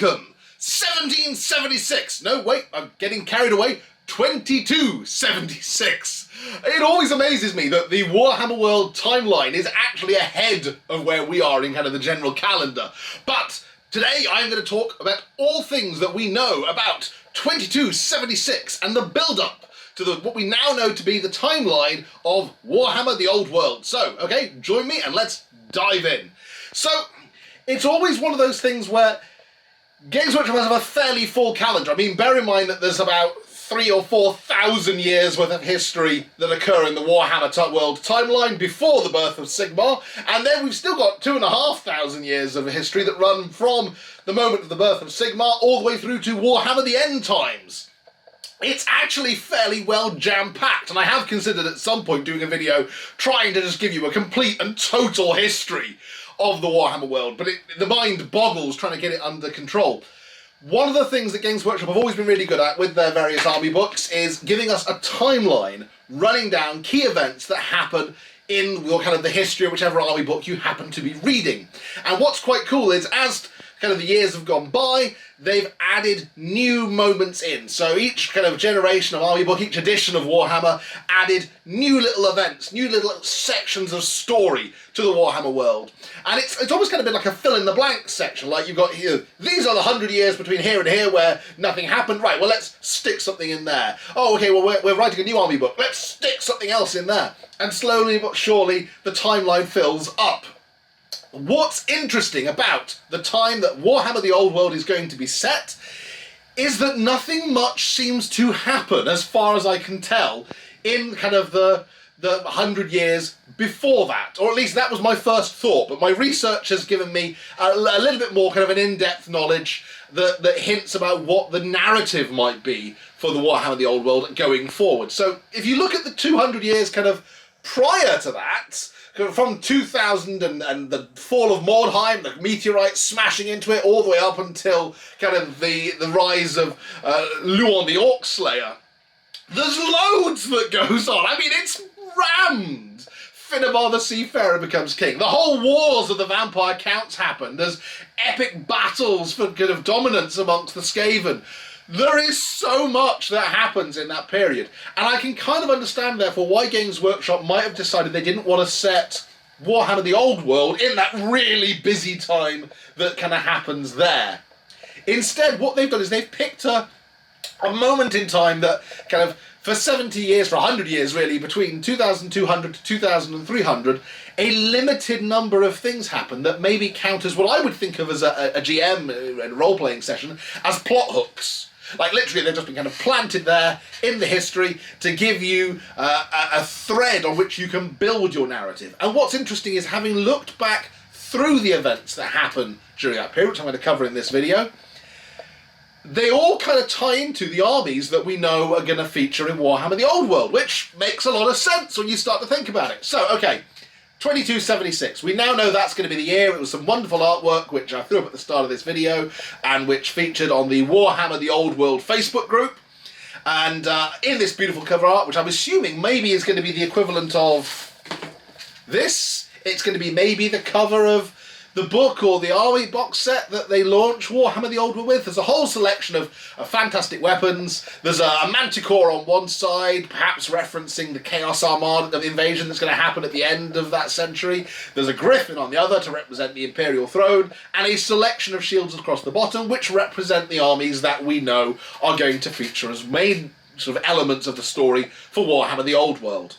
welcome! 1776. No, wait, I'm getting carried away. 2276. It always amazes me that the Warhammer World timeline is actually ahead of where we are in kind of the general calendar. But today I'm going to talk about all things that we know about 2276 and the build-up to what we now know to be the timeline of Warhammer the Old World. So, okay, join me and let's dive in. So, it's always one of those things where Games Workshop has a fairly full calendar. I mean, bear in mind that there's about 3,000 or 4,000 years worth of history that occur in the Warhammer World timeline before the birth of Sigmar, and then we've still got 2,500 years of history that run from the moment of the birth of Sigmar all the way through to Warhammer the End Times. It's actually fairly well jam-packed, and I have considered at some point doing a video trying to just give you a complete and total history of the Warhammer world, but the mind boggles trying to get it under control. One of the things that Games Workshop have always been really good at with their various army books is giving us a timeline running down key events that happen in your kind of the history of whichever army book you happen to be reading. And what's quite cool is as kind of the years have gone by, they've added new moments in. So each kind of generation of army book, each edition of Warhammer added new little events, new little sections of story to the Warhammer world. And it's almost kind of been like a fill-in-the-blank section, like you've got here, these are the 100 years between here and here where nothing happened. Right, well, let's stick something in there. Oh, okay, well, we're writing a new army book. Let's stick something else in there. And slowly but surely, the timeline fills up. What's interesting about the time that Warhammer the Old World is going to be set is that nothing much seems to happen, as far as I can tell, in kind of the 100 years before that. Or at least that was my first thought, but my research has given me a little bit more kind of an in-depth knowledge that hints about what the narrative might be for the Warhammer the Old World going forward. So if you look at the 200 years kind of prior to that, from 2000 and the fall of Mordheim, the meteorites smashing into it, all the way up until kind of the rise of Luon the Orc Slayer, there's loads that goes on. I mean, it's rammed. Finnebar the Seafarer becomes king. The whole wars of the Vampire Counts happen. There's epic battles for kind of dominance amongst the Skaven. There is so much that happens in that period. And I can kind of understand, therefore, why Games Workshop might have decided they didn't want to set Warhammer the Old World in that really busy time that kind of happens there. Instead, what they've done is they've picked a moment in time that kind of, for 70 years, for 100 years really, between 2200 to 2300, a limited number of things happen that maybe count as what I would think of as a GM and role-playing session as plot hooks. Like literally they've just been kind of planted there in the history to give you a thread on which you can build your narrative. And what's interesting is, having looked back through the events that happen during that period, which I'm going to cover in this video, they all kind of tie into the armies that we know are going to feature in Warhammer the Old World, which makes a lot of sense when you start to think about it. So, okay, 2276. We now know that's going to be the year. It was some wonderful artwork which I threw up at the start of this video and which featured on the Warhammer the Old World Facebook group. And in this beautiful cover art, which I'm assuming maybe is going to be the equivalent of this, it's going to be maybe the cover of the book or the army box set that they launch Warhammer the Old World with. There's a whole selection of fantastic weapons. There's a manticore on one side, perhaps referencing the Chaos Armada, the invasion that's going to happen at the end of that century. There's a griffin on the other to represent the Imperial throne, and a selection of shields across the bottom which represent the armies that we know are going to feature as main sort of elements of the story for Warhammer the Old World.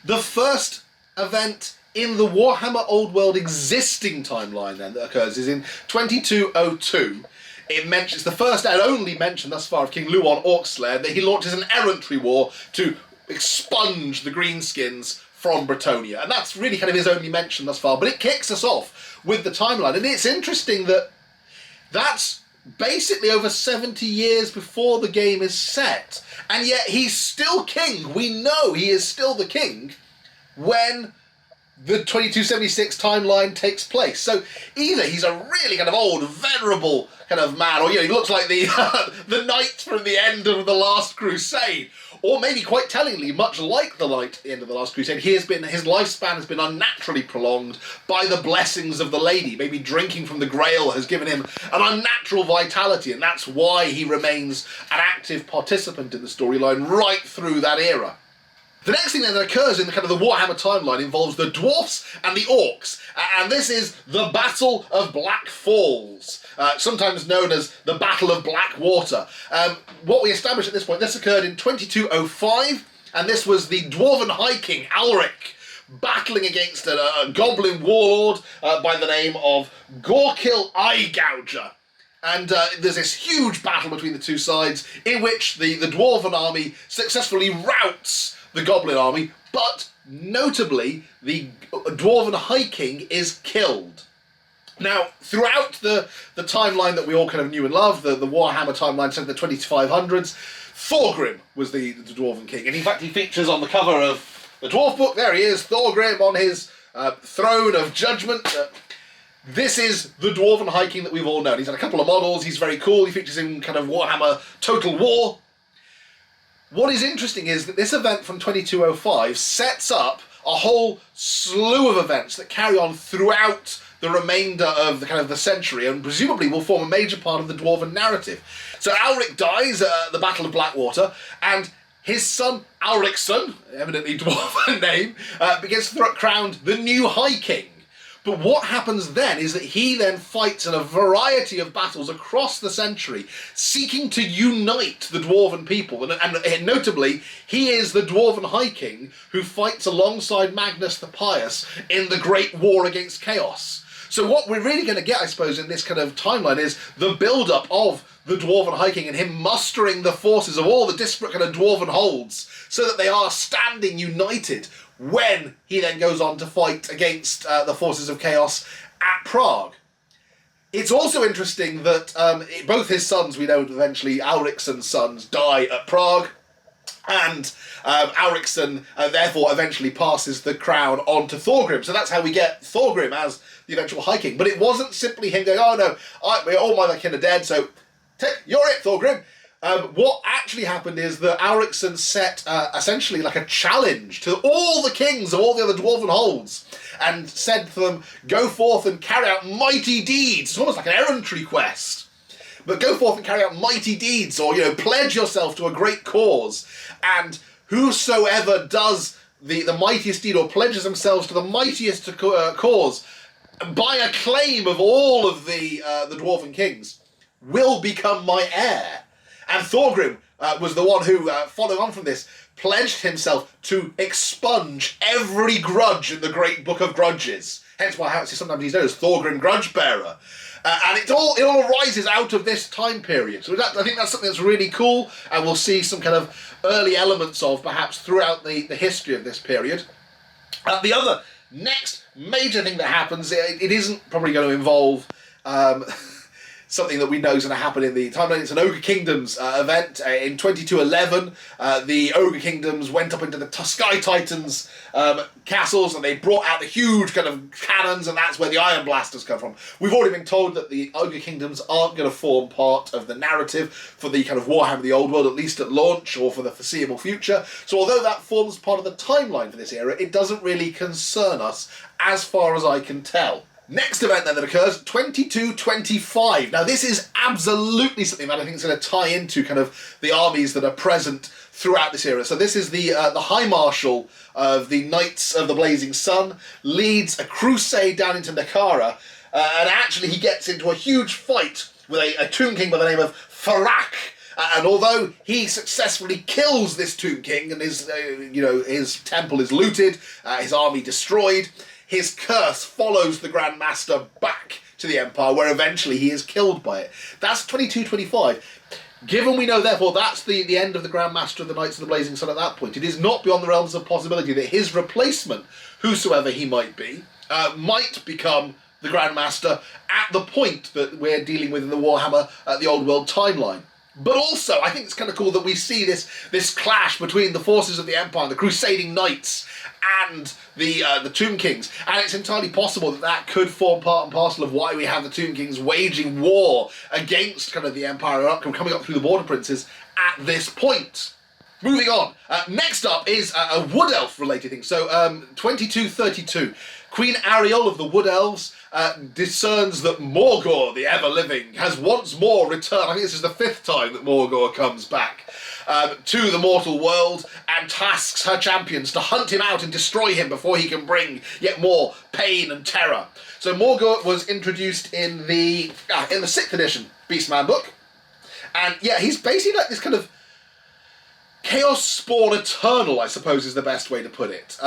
The first event in the Warhammer Old World existing timeline then that occurs is in 2202. It mentions the first and only mention thus far of King Luon Orcslair, that he launches an errantry war to expunge the Greenskins from Bretonnia. And that's really kind of his only mention thus far, but it kicks us off with the timeline. And it's interesting that that's basically over 70 years before the game is set, and yet he's still king. We know he is still the king when the 2276 timeline takes place. So either he's a really kind of old, venerable kind of man, or he looks like the the knight from the end of the Last Crusade, or maybe quite tellingly, much like the Knight at the end of the Last Crusade, his lifespan has been unnaturally prolonged by the blessings of the Lady. Maybe drinking from the Grail has given him an unnatural vitality, and that's why he remains an active participant in the storyline right through that era. The next thing then that occurs in the kind of the Warhammer timeline involves the dwarfs and the orcs, and this is the Battle of Black Falls, sometimes known as the Battle of Blackwater. What we established at this point, this occurred in 2205, and this was the Dwarven High King, Alric, battling against a goblin warlord by the name of Gorkil Eyegouger. And there's this huge battle between the two sides in which the Dwarven army successfully routs the Goblin army, but notably the Dwarven High King is killed. Now, throughout the timeline that we all kind of knew and loved, the Warhammer timeline set in the 2500s, Thorgrim was the Dwarven King, and in fact he features on the cover of the Dwarf book. There he is, Thorgrim on his throne of judgment. This is the Dwarven High King that we've all known. He's had a couple of models, he's very cool, he features in kind of Warhammer Total War. What is interesting is that this event from 2205 sets up a whole slew of events that carry on throughout the remainder of the kind of the century, and presumably will form a major part of the Dwarven narrative. So Alric dies at the Battle of Blackwater, and his son Alricsson, eminently Dwarven name, gets crowned the new High King. But what happens then is that he then fights in a variety of battles across the century, seeking to unite the Dwarven people. And notably, he is the Dwarven High King who fights alongside Magnus the Pious in the Great War against Chaos. So what we're really going to get, I suppose, in this kind of timeline is the build-up of the Dwarven High King and him mustering the forces of all the disparate kind of Dwarven holds so that they are standing united when he then goes on to fight against the forces of Chaos at Prague. It's also interesting that both his sons, we know eventually Alricsson's sons, die at Prague, and Alricsson therefore eventually passes the crown on to Thorgrim. So that's how we get Thorgrim as the eventual High King. But it wasn't simply him going, oh no, all my kin are dead, so you're it, Thorgrim. What actually happened is that Alricsson set essentially like a challenge to all the kings of all the other Dwarven holds and said to them, go forth and carry out mighty deeds. It's almost like an errantry quest. But go forth and carry out mighty deeds, or, pledge yourself to a great cause. And whosoever does the mightiest deed or pledges themselves to the mightiest cause by a claim of all of the Dwarven kings will become my heir. And Thorgrim was the one who, following on from this, pledged himself to expunge every grudge in the Great Book of Grudges. Hence why sometimes he's known as Thorgrim Grudgebearer. And it all arises out of this time period. So I think that's something that's really cool, and we'll see some kind of early elements of perhaps throughout the history of this period. The other next major thing that happens, it isn't probably going to involve something that we know is going to happen in the timeline. It's an Ogre Kingdoms event. In 2211, the Ogre Kingdoms went up into the Sky Titans castles, and they brought out the huge kind of cannons, and that's where the Iron Blasters come from. We've already been told that the Ogre Kingdoms aren't going to form part of the narrative for the kind of Warhammer the Old World, at least at launch or for the foreseeable future. So although that forms part of the timeline for this era, it doesn't really concern us as far as I can tell. Next event then that occurs, 2225. Now this is absolutely something that I think is going to tie into kind of the armies that are present throughout this era. So this is the High Marshal of the Knights of the Blazing Sun, leads a crusade down into Nakara, and actually he gets into a huge fight with a Tomb King by the name of Farak. And although he successfully kills this Tomb King and his temple is looted, his army destroyed, his curse follows the Grand Master back to the Empire, where eventually he is killed by it. That's 2225. Given we know, therefore, that's the end of the Grand Master of the Knights of the Blazing Sun at that point, it is not beyond the realms of possibility that his replacement, whosoever he might be, might become the Grand Master at the point that we're dealing with in the Warhammer the Old World timeline. But also, I think it's kind of cool that we see this clash between the forces of the Empire, the Crusading Knights, and the Tomb Kings. And it's entirely possible that could form part and parcel of why we have the Tomb Kings waging war against kind of the Empire, coming up through the Border Princes at this point. Moving on. Next up is a Wood Elf related thing. So, 2232. Queen Ariel of the Wood Elves discerns that Morgor, the ever-living, has once more returned. I think this is the 5th time that Morgor comes back to the mortal world, and tasks her champions to hunt him out and destroy him before he can bring yet more pain and terror. So Morgor was introduced in the 6th edition Beastman book, and yeah, he's basically like this kind of Chaos Spawn Eternal, I suppose, is the best way to put it.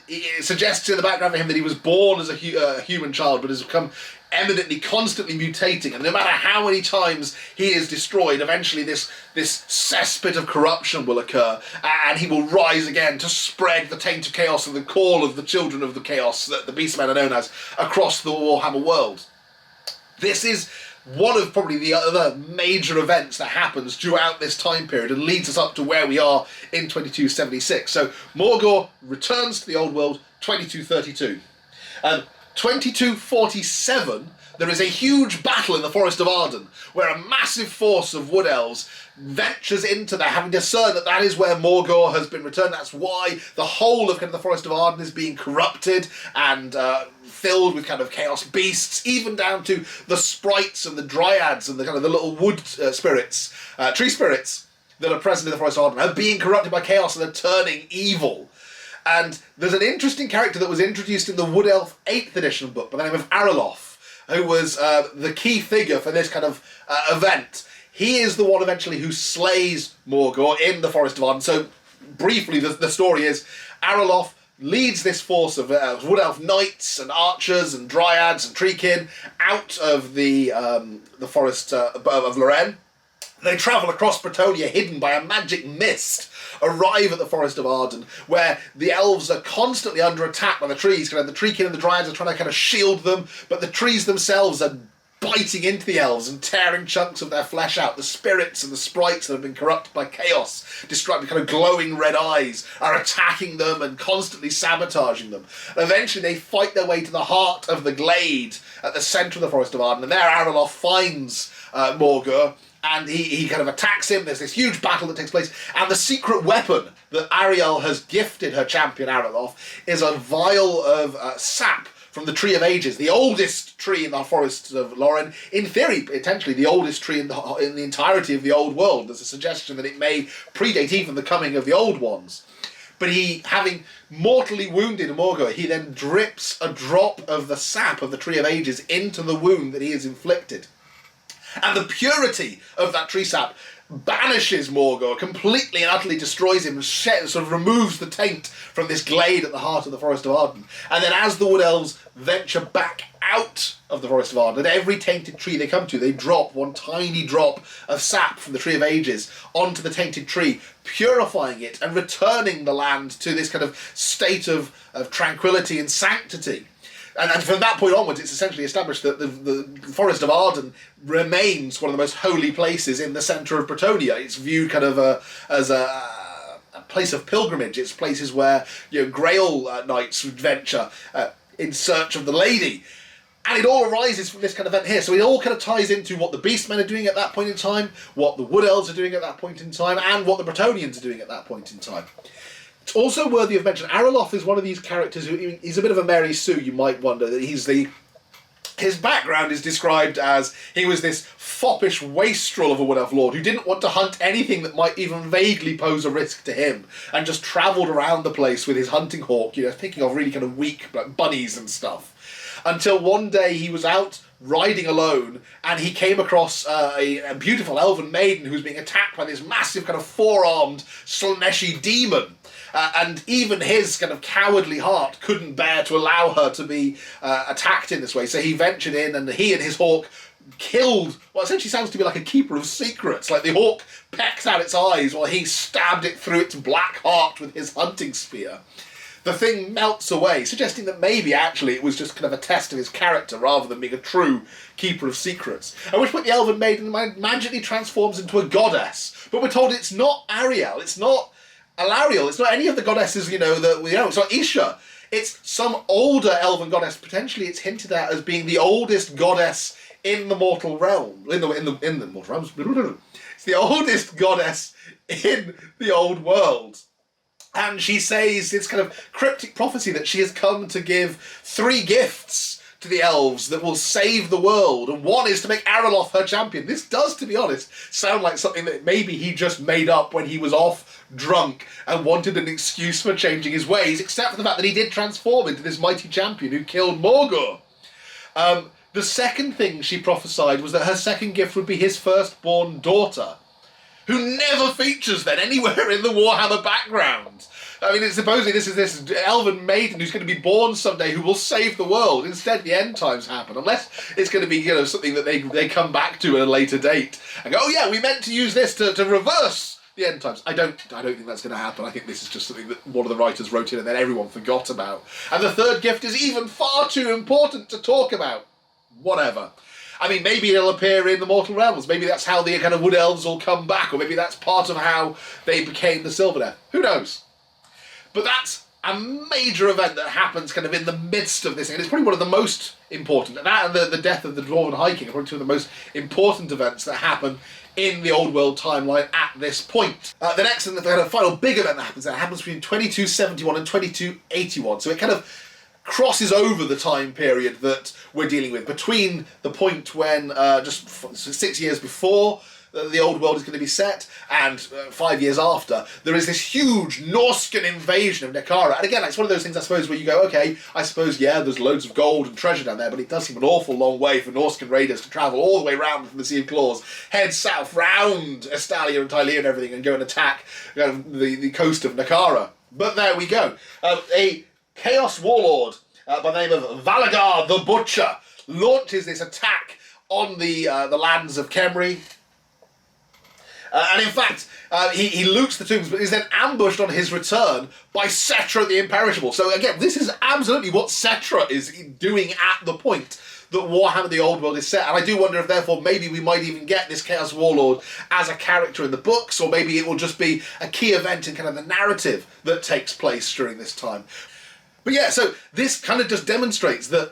It suggests in the background for him that he was born as a human child, but has become eminently, constantly mutating, and no matter how many times he is destroyed, eventually this cesspit of corruption will occur, and he will rise again to spread the taint of chaos and the call of the children of the chaos that the Beastmen are known as across the Warhammer world. This is one of probably the other major events that happens throughout this time period and leads us up to where we are in 2276. So Morgor returns to the old world, 2232. 2247, there is a huge battle in the Forest of Arden, where a massive force of Wood Elves ventures into there, having discerned that that is where Morgor has been returned. That's why the whole of kind of the Forest of Arden is being corrupted and filled with kind of chaos beasts, even down to the sprites and the dryads and the kind of the little wood spirits, tree spirits that are present in the Forest of Arden are being corrupted by chaos and are turning evil. And there's an interesting character that was introduced in the Wood Elf 8th edition book by the name of Arilof, who was the key figure for this kind of event. He is the one eventually who slays Morgor in the Forest of Arden. So briefly, the story is Arilof leads this force of Wood Elf knights and archers and dryads and treekin out of the forest of Lorraine. They travel across Bretonnia hidden by a magic mist, arrive at the Forest of Arden, where the elves are constantly under attack by the trees. Kind of the treekin and the dryads are trying to kind of shield them, but the trees themselves are biting into the elves and tearing chunks of their flesh out. The spirits and the sprites that have been corrupted by chaos, described with kind of glowing red eyes, are attacking them and constantly sabotaging them. And eventually they fight their way to the heart of the glade at the centre of the Forest of Arden, and there Arilof finds Morgor, and he kind of attacks him. There's this huge battle that takes place, and the secret weapon that Ariel has gifted her champion Arilof is a vial of sap from the Tree of Ages, the oldest tree in the forests of Lorraine. In theory, potentially the oldest tree in the entirety of the old world. There's a suggestion that it may predate even the coming of the old ones. But he, having mortally wounded Morgor, he then drips a drop of the sap of the Tree of Ages into the wound that he has inflicted. And the purity of that tree sap banishes Morgor, completely and utterly destroys him, and sort of removes the taint from this glade at the heart of the Forest of Arden. And then as the Wood Elves venture back out of the Forest of Arden, at every tainted tree they come to, they drop one tiny drop of sap from the Tree of Ages onto the tainted tree, purifying it and returning the land to this kind of state of tranquility and sanctity. And from that point onwards, it's essentially established that the Forest of Arden remains one of the most holy places in the centre of Bretonnia. It's viewed kind of as a place of pilgrimage. It's places where Grail knights would venture in search of the lady. And it all arises from this kind of event here. So it all kind of ties into what the Beastmen are doing at that point in time, what the Wood Elves are doing at that point in time, and what the Bretonians are doing at that point in time. It's also worthy of mention, Arilof is one of these characters who, he's a bit of a Mary Sue, you might wonder, that his background is described as he was this foppish wastrel of a Wood Elf lord who didn't want to hunt anything that might even vaguely pose a risk to him, and just travelled around the place with his hunting hawk, picking off really kind of weak like bunnies and stuff. Until one day he was out riding alone, and he came across a beautiful elven maiden who was being attacked by this massive kind of four-armed Slaaneshi demon. And even his kind of cowardly heart couldn't bear to allow her to be attacked in this way. So he ventured in, and he and his hawk killed what essentially sounds to be like a keeper of secrets. Like the hawk pecked out its eyes while he stabbed it through its black heart with his hunting spear. The thing melts away, suggesting that maybe actually it was just kind of a test of his character rather than being a true keeper of secrets. At which point the elven maiden magically transforms into a goddess. But we're told it's not Ariel, it's not Alariel, it's not any of the goddesses, that we know. It's not Isha. It's some older elven goddess. Potentially it's hinted at as being the oldest goddess in the mortal realm. In the mortal realms. It's the oldest goddess in the old world. And she says this kind of cryptic prophecy that she has come to give 3 gifts to the elves that will save the world, and one is to make Ariloth her champion. This does, to be honest, sound like something that maybe he just made up when he was off drunk and wanted an excuse for changing his ways, except for the fact that he did transform into this mighty champion who killed Morgul. The second thing she prophesied was that her second gift would be his firstborn daughter, who never features then anywhere in the Warhammer background. I mean, supposedly this is this elven maiden who's going to be born someday who will save the world. Instead, the end times happen, unless it's going to be, you know, something that they come back to at a later date and go, oh yeah, we meant to use this to reverse the end times. I don't think that's going to happen. I think this is just something that one of the writers wrote in and then everyone forgot about. And the third gift is even far too important to talk about. Whatever. I mean, maybe it'll appear in the Mortal Realms. Maybe that's how the kind of Wood Elves will come back, or maybe that's part of how they became the Silverdeath. Who knows? But that's a major event that happens kind of in the midst of this, and it's probably one of the most important. And that and the death of the Dwarven High King are probably two of the most important events that happen in the Old World timeline at this point. The next and the kind of final big event that happens between 2271 and 2281. So it kind of crosses over the time period that we're dealing with, between the point when just 6 years before the old world is going to be set and 5 years after, there is this huge Norscan invasion of Nekara. And again, it's one of those things, I suppose, where you go, okay, I suppose, yeah, there's loads of gold and treasure down there, but it does seem an awful long way for Norscan raiders to travel all the way round from the Sea of Claws, head south round Estalia and Tylea and everything, and go and attack the coast of Nekara. But there we go. A Chaos Warlord by the name of Valagar the Butcher launches this attack on the lands of Khemri. And in fact, he loots the tombs, but is then ambushed on his return by Settra the Imperishable. So again, this is absolutely what Settra is doing at the point that Warhammer the Old World is set. And I do wonder if therefore maybe we might even get this Chaos Warlord as a character in the books, or maybe it will just be a key event in kind of the narrative that takes place during this time. But yeah, so this kind of just demonstrates that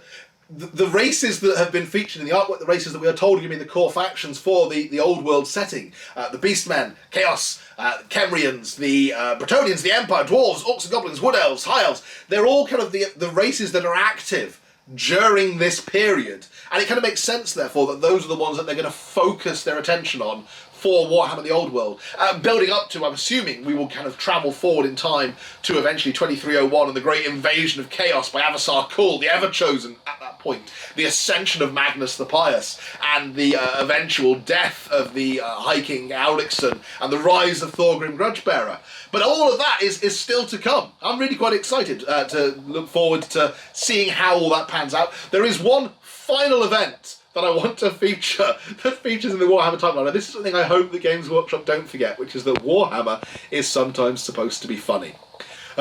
the races that have been featured in the artwork, the races that we are told are going to be the core factions for the old world setting, the Beastmen, Chaos, Khemrians, the Bretonnians, the Empire, Dwarves, Orcs and Goblins, Wood Elves, High Elves, they're all kind of the races that are active during this period. And it kind of makes sense, therefore, that those are the ones that they're going to focus their attention on for Warhammer the Old World. Building up to, I'm assuming, we will kind of travel forward in time to eventually 2301 and the great invasion of Chaos by Avasar Kul, the Ever-Chosen, at that point, the ascension of Magnus the Pious, and the eventual death of the High King Aurixon, and the rise of Thorgrim Grudgebearer. But all of that is still to come. I'm really quite excited to look forward to seeing how all that pans out. There is one final event that I want to feature, that features in the Warhammer timeline. And this is something I hope the Games Workshop don't forget, which is that Warhammer is sometimes supposed to be funny.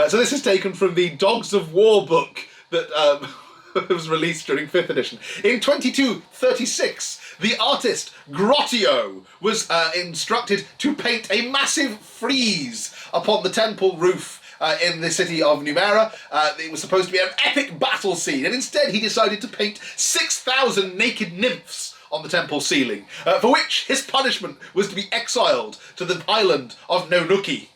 So this is taken from the Dogs of War book that was released during 5th edition. In 2236, the artist Grotio was instructed to paint a massive frieze upon the temple roof in the city of Numera. It was supposed to be an epic battle scene, and instead he decided to paint 6,000 naked nymphs on the temple ceiling, for which his punishment was to be exiled to the island of Nonuki.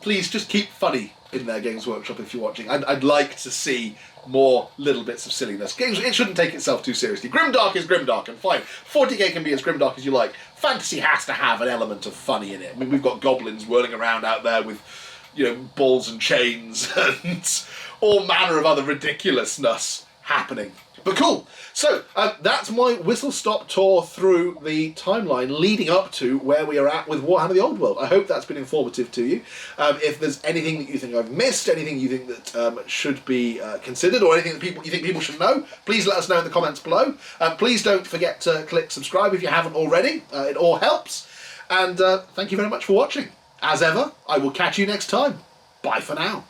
Please just keep funny in their Games Workshop if you're watching. I'd like to see more little bits of silliness. It shouldn't take itself too seriously. Grimdark is grimdark, and fine. 40k can be as grimdark as you like. Fantasy has to have an element of funny in it. I mean, we've got goblins whirling around out there with, you know, balls and chains and all manner of other ridiculousness happening. But cool. So that's my whistle-stop tour through the timeline leading up to where we are at with Warhammer the Old World. I hope that's been informative to you. If there's anything that you think I've missed, anything you think that should be considered, or anything that you think people should know, please let us know in the comments below. Please don't forget to click subscribe if you haven't already. It all helps. And thank you very much for watching. As ever, I will catch you next time. Bye for now.